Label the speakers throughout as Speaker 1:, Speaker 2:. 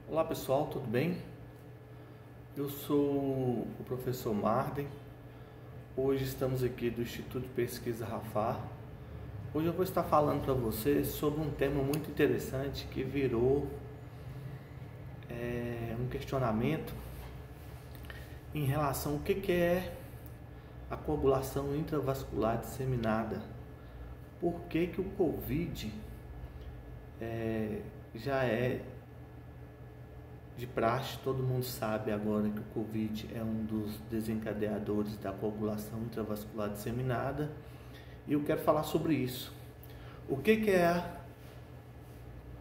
Speaker 1: Olá pessoal, tudo bem? Eu sou o professor Marden. Hoje estamos aqui do Instituto de Pesquisa Rafar. Hoje eu vou estar falando para vocês sobre um tema muito interessante que virou um questionamento em relação ao que é a coagulação intravascular disseminada. Por que o Covid já é de praxe, todo mundo sabe agora que o Covid é um dos desencadeadores da coagulação intravascular disseminada, e eu quero falar sobre isso. O que é a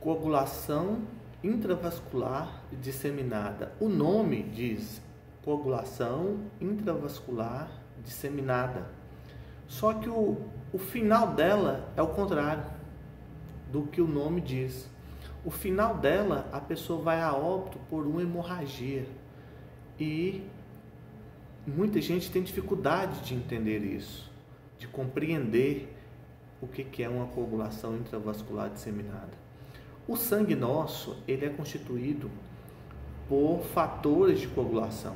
Speaker 1: coagulação intravascular disseminada? O nome diz coagulação intravascular disseminada, só que o final dela é o contrário do que o nome diz. O final dela, a pessoa vai a óbito por uma hemorragia, e muita gente tem dificuldade de entender isso, de compreender o que é uma coagulação intravascular disseminada. O sangue nosso, ele é constituído por fatores de coagulação.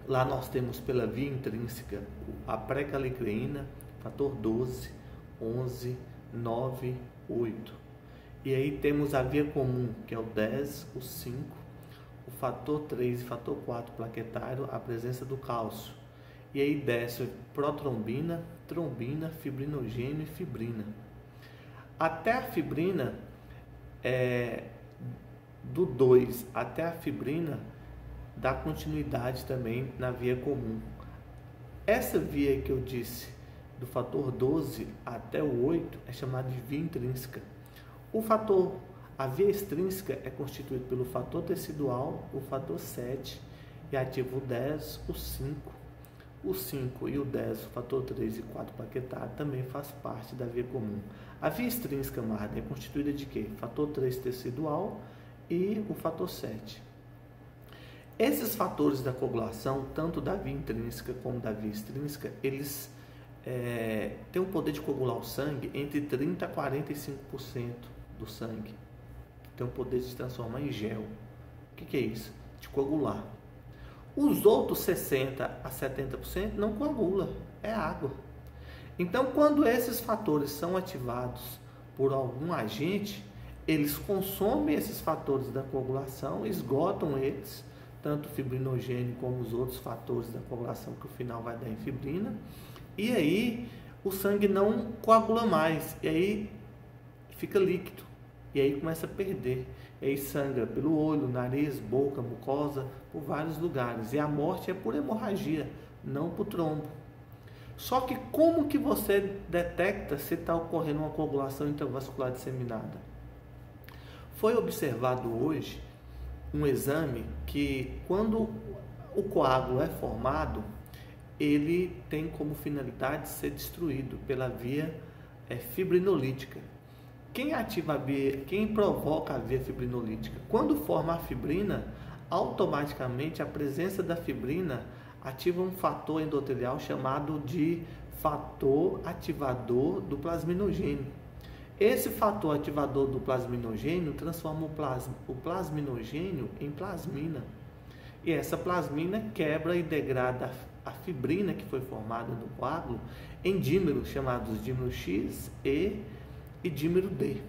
Speaker 1: Lá nós temos pela via intrínseca a pré-calicreína, fator 12, 11, 9, 8. E aí temos a via comum, que é o 10, o 5, o fator 3 e fator 4 plaquetário, a presença do cálcio. E aí desce protrombina, trombina, fibrinogênio e fibrina. Até a fibrina, do 2 até a fibrina, dá continuidade também na via comum. Essa via que eu disse, do fator 12 até o 8, é chamada de via intrínseca. A via extrínseca é constituída pelo fator tecidual, o fator 7, e ativa o 10, o 5 e o 10, o fator 3 e 4 plaquetário, também faz parte da via comum. A via extrínseca, Marden, é constituída de quê? Fator 3 tecidual e o fator 7. Esses fatores da coagulação, tanto da via intrínseca como da via extrínseca, eles têm o poder de coagular o sangue entre 30% a 45% do sangue. Tem o poder de se transformar em gel. O que é isso? De coagular. Os outros 60% a 70% não coagula, é água. Então, quando esses fatores são ativados por algum agente, eles consomem esses fatores da coagulação, esgotam eles, tanto o fibrinogênio como os outros fatores da coagulação, que o final vai dar em fibrina, e aí o sangue não coagula mais, e aí fica líquido, e aí começa a perder, e aí sangra pelo olho, nariz, boca, mucosa, por vários lugares, e a morte é por hemorragia, não por trombo. Só que como que você detecta se está ocorrendo uma coagulação intravascular disseminada? Foi observado hoje um exame que, quando o coágulo é formado, ele tem como finalidade ser destruído pela via fibrinolítica. Quem provoca a via fibrinolítica? Quando forma a fibrina, automaticamente a presença da fibrina ativa um fator endotelial chamado de fator ativador do plasminogênio. Esse fator ativador do plasminogênio transforma o plasminogênio em plasmina. E essa plasmina quebra e degrada a fibrina que foi formada no coágulo em dímeros chamados dímero X, E e dímero D.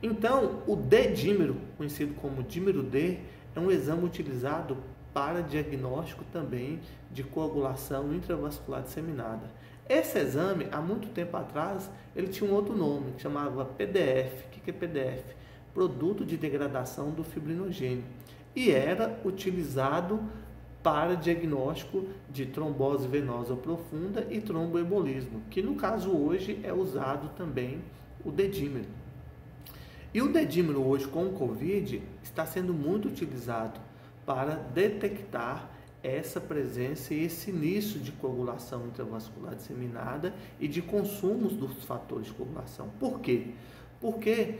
Speaker 1: Então, o D-dímero, conhecido como dímero D, é um exame utilizado para diagnóstico também de coagulação intravascular disseminada. Esse exame, há muito tempo atrás, ele tinha um outro nome, que chamava PDF. O que é PDF? Produto de degradação do fibrinogênio. E era utilizado para diagnóstico de trombose venosa profunda e tromboembolismo, que no caso hoje é usado também o D-dímero. E o D-dímero hoje com o Covid está sendo muito utilizado para detectar essa presença e esse início de coagulação intravascular disseminada e de consumos dos fatores de coagulação. Por quê? Porque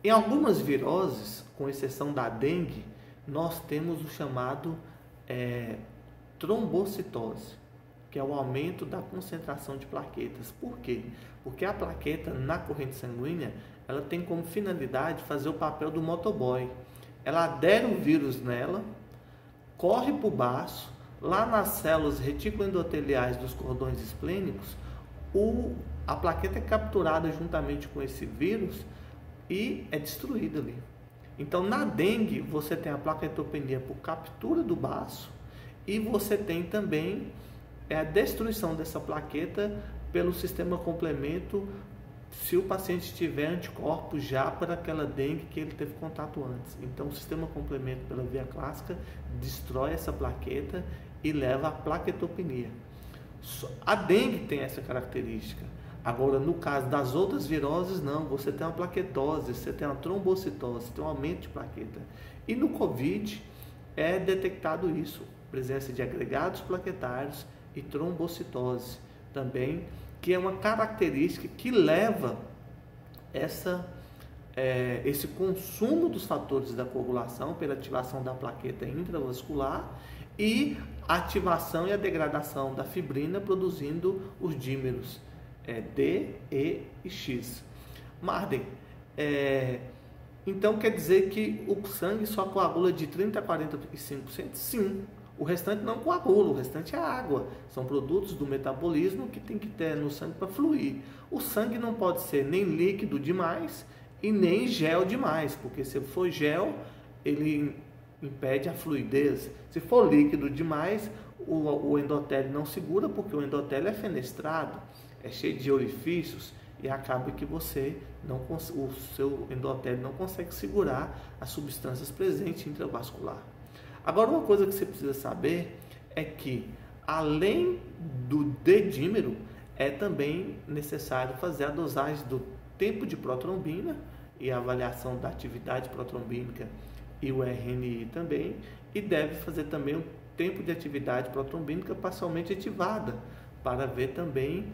Speaker 1: em algumas viroses, com exceção da dengue, nós temos o chamado trombocitose, que é o aumento da concentração de plaquetas. Por quê? Porque a plaqueta na corrente sanguínea, ela tem como finalidade fazer o papel do motoboy. ela adere o vírus nela, corre para o baço, lá nas células reticuloendoteliais dos cordões esplênicos, a plaqueta é capturada juntamente com esse vírus e é destruída ali. Então, na dengue, você tem a plaquetopenia por captura do baço e você tem também a destruição dessa plaqueta pelo sistema complemento, se o paciente tiver anticorpos já para aquela dengue que ele teve contato antes. Então, o sistema complemento pela via clássica destrói essa plaqueta e leva à plaquetopenia. A dengue tem essa característica. Agora, no caso das outras viroses, não. Você tem uma plaquetose, você tem uma trombocitose, você tem um aumento de plaqueta. E no COVID é detectado isso, presença de agregados plaquetários e trombocitose também, que é uma característica que leva esse consumo dos fatores da coagulação pela ativação da plaqueta intravascular e a ativação e a degradação da fibrina produzindo os dímeros D, E e X. Marden, então quer dizer que o sangue só coagula de 30% a 45%? Sim. O restante não coagula, o restante é água. São produtos do metabolismo que tem que ter no sangue para fluir. O sangue não pode ser nem líquido demais e nem gel demais, porque se for gel, ele impede a fluidez. Se for líquido demais, o endotélio não segura, porque o endotélio é fenestrado, é cheio de orifícios e acaba que o seu endotélio não consegue segurar as substâncias presentes intravascular. Agora, uma coisa que você precisa saber é que, além do D-dímero, é também necessário fazer a dosagem do tempo de protrombina e a avaliação da atividade protrombínica e o RNI também, e deve fazer também o tempo de atividade protrombínica parcialmente ativada, para ver também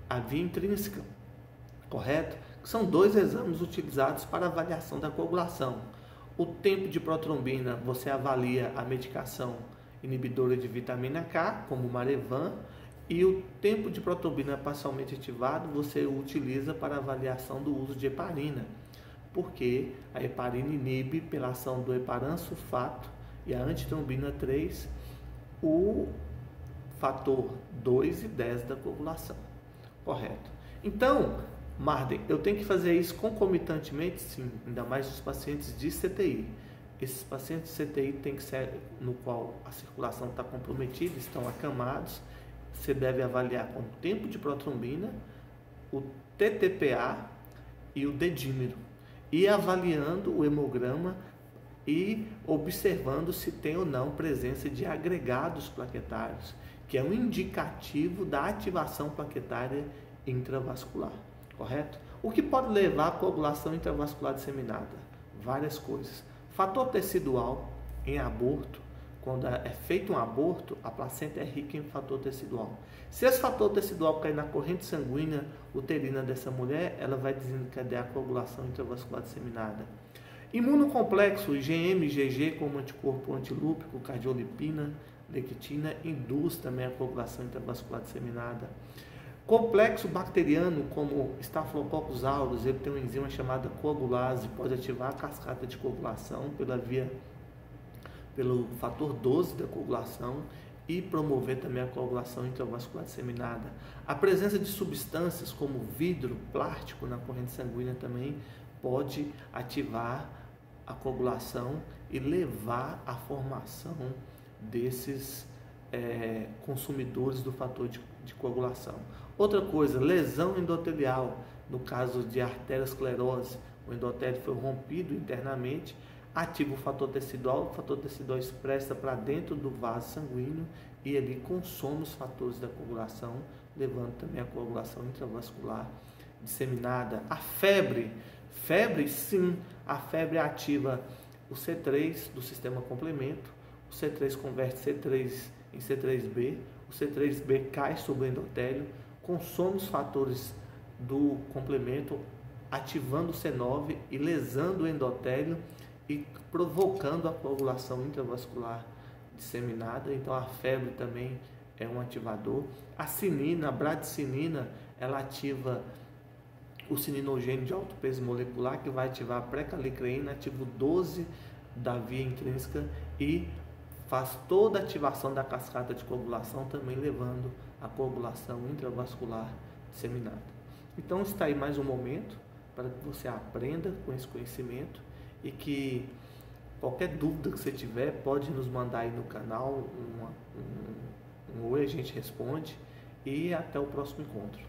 Speaker 1: a via intrínseca, correto? Que são 2 exames utilizados para avaliação da coagulação. O tempo de protrombina, você avalia a medicação inibidora de vitamina K, como o Marevan, e o tempo de protrombina parcialmente ativado, você utiliza para avaliação do uso de heparina, porque a heparina inibe, pela ação do heparan sulfato e a antitrombina 3, o fator 2 e 10 da coagulação, correto? Então, Marden, eu tenho que fazer isso concomitantemente? Sim, ainda mais os pacientes de CTI. Esses pacientes de CTI tem que ser no qual a circulação está comprometida, estão acamados. Você deve avaliar com o tempo de protrombina, o TTPA e o D-dímero, e avaliando o hemograma e observando se tem ou não presença de agregados plaquetários, que é um indicativo da ativação plaquetária intravascular. Correto? O que pode levar à coagulação intravascular disseminada? Várias coisas. Fator tecidual em aborto. Quando é feito um aborto, a placenta é rica em fator tecidual. Se esse fator tecidual cair na corrente sanguínea uterina dessa mulher, ela vai desencadear a coagulação intravascular disseminada. Imunocomplexo, IgM, IgG, como anticorpo antilúpico, cardiolipina, lectina, induz também a coagulação intravascular disseminada. Complexo bacteriano, como Staphylococcus aureus, ele tem uma enzima chamada coagulase, pode ativar a cascata de coagulação pelo fator 12 da coagulação e promover também a coagulação intravascular disseminada. A presença de substâncias como vidro, plástico na corrente sanguínea também pode ativar a coagulação e levar à formação desses consumidores do fator de coagulação. Outra coisa, lesão endotelial, no caso de arteriosclerose, o endotélio foi rompido internamente, ativa o fator tecidual expressa para dentro do vaso sanguíneo e ele consome os fatores da coagulação, levando também a coagulação intravascular disseminada. A febre, sim, a febre ativa o C3 do sistema complemento, o C3 converte C3 em C3b, o C3b cai sobre o endotélio, consome os fatores do complemento, ativando o C9 e lesando o endotélio e provocando a coagulação intravascular disseminada. Então a febre também é um ativador. A cinina, a bradicinina, ela ativa o cininogênio de alto peso molecular, que vai ativar a pré-calicreína, ativa o 12 da via intrínseca e faz toda a ativação da cascata de coagulação, também levando a coagulação intravascular disseminada. Então está aí mais um momento para que você aprenda com esse conhecimento e que qualquer dúvida que você tiver pode nos mandar aí no canal um oi, a gente responde, e até o próximo encontro.